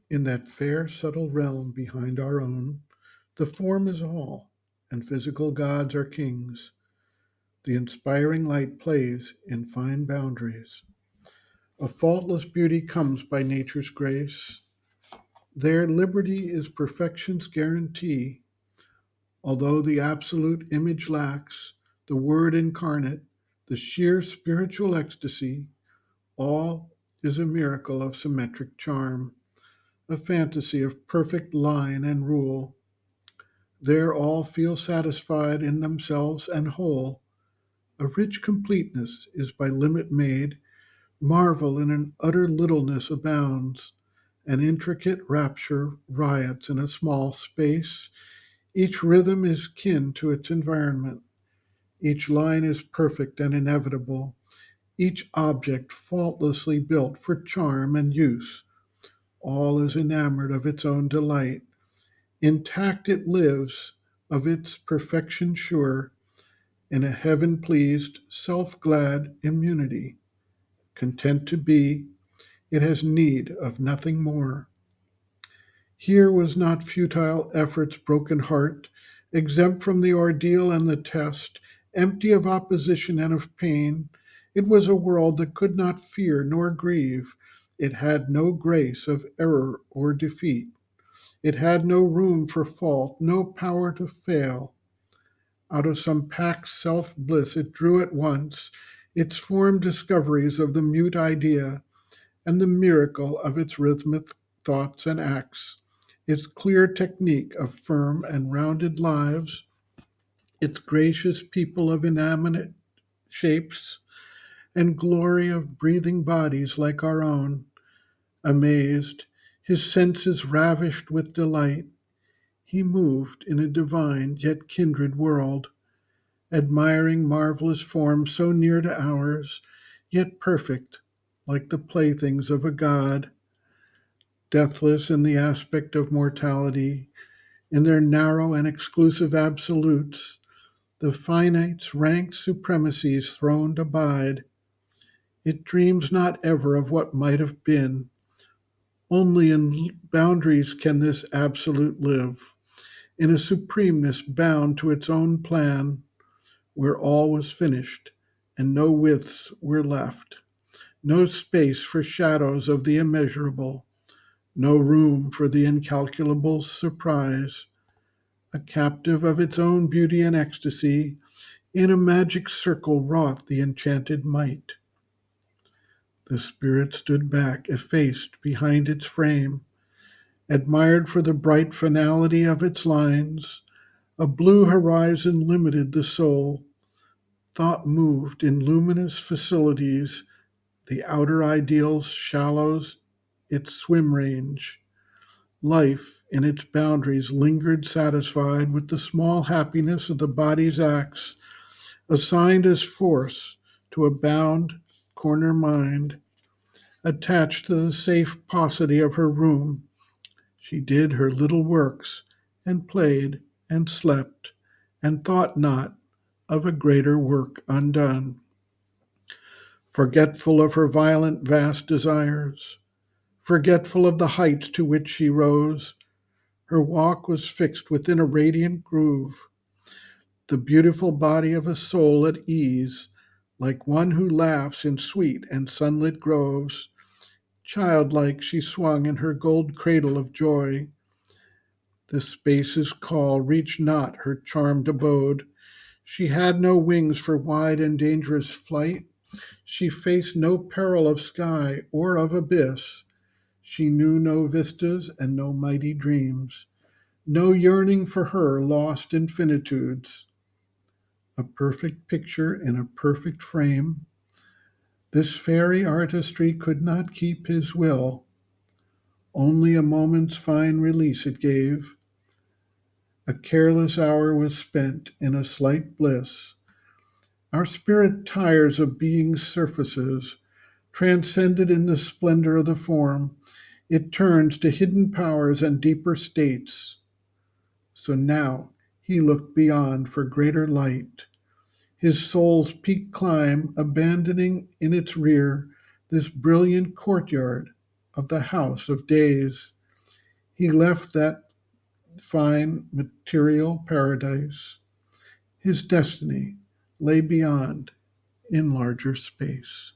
In that fair, subtle realm behind our own, the form is all, and physical gods are kings. The inspiring light plays in fine boundaries. A faultless beauty comes by nature's grace. There, liberty is perfection's guarantee. Although the absolute image lacks, the word incarnate, the sheer spiritual ecstasy, all is a miracle of symmetric charm, a fantasy of perfect line and rule. There all feel satisfied in themselves and whole. A rich completeness is by limit made, marvel in an utter littleness abounds, an intricate rapture riots in a small space. Each rhythm is kin to its environment. Each line is perfect and inevitable. Each object faultlessly built for charm and use. All is enamored of its own delight. Intact it lives, of its perfection sure, in a heaven pleased, self glad immunity. Content to be, it has need of nothing more. Here was not futile effort's broken heart, exempt from the ordeal and the test, empty of opposition and of pain. It was a world that could not fear nor grieve. It had no grace of error or defeat. It had no room for fault, no power to fail. Out of some packed self bliss it drew at once its form discoveries of the mute idea and the miracle of its rhythmic thoughts and acts, its clear technique of firm and rounded lives, its gracious people of inanimate shapes, and glory of breathing bodies like our own. Amazed, his senses ravished with delight, he moved in a divine yet kindred world, admiring marvelous forms so near to ours, yet perfect, like the playthings of a god, deathless in the aspect of mortality, in their narrow and exclusive absolutes, the finite's ranked supremacies throned abide. It dreams not ever of what might have been. Only in boundaries can this absolute live, in a supremeness bound to its own plan, where all was finished and no widths were left, no space for shadows of the immeasurable, no room for the incalculable surprise, a captive of its own beauty and ecstasy, in a magic circle wrought the enchanted might. The spirit stood back, effaced behind its frame, admired for the bright finality of its lines. A blue horizon limited the soul. Thought moved in luminous facilities, the outer ideals shallows its swim range. Life in its boundaries lingered satisfied with the small happiness of the body's acts, assigned as force to a bound corner mind, attached to the safe paucity of her room. She did her little works, and played, and slept, and thought not of a greater work undone. Forgetful of her violent, vast desires, forgetful of the heights to which she rose, her walk was fixed within a radiant groove, the beautiful body of a soul at ease, like one who laughs in sweet and sunlit groves. Childlike she swung in her gold cradle of joy. The space's call reached not her charmed abode. She had no wings for wide and dangerous flight. She faced no peril of sky or of abyss. She knew no vistas and no mighty dreams, no yearning for her lost infinitudes. A perfect picture in a perfect frame. This fairy artistry could not keep his will. Only a moment's fine release it gave. A careless hour was spent in a slight bliss. Our spirit tires of being surfaces, transcended in the splendor of the form. It turns to hidden powers and deeper states. So now he looked beyond for greater light. His soul's peak climb, abandoning in its rear this brilliant courtyard of the house of days. He left that fine material paradise. His destiny lay beyond in larger space.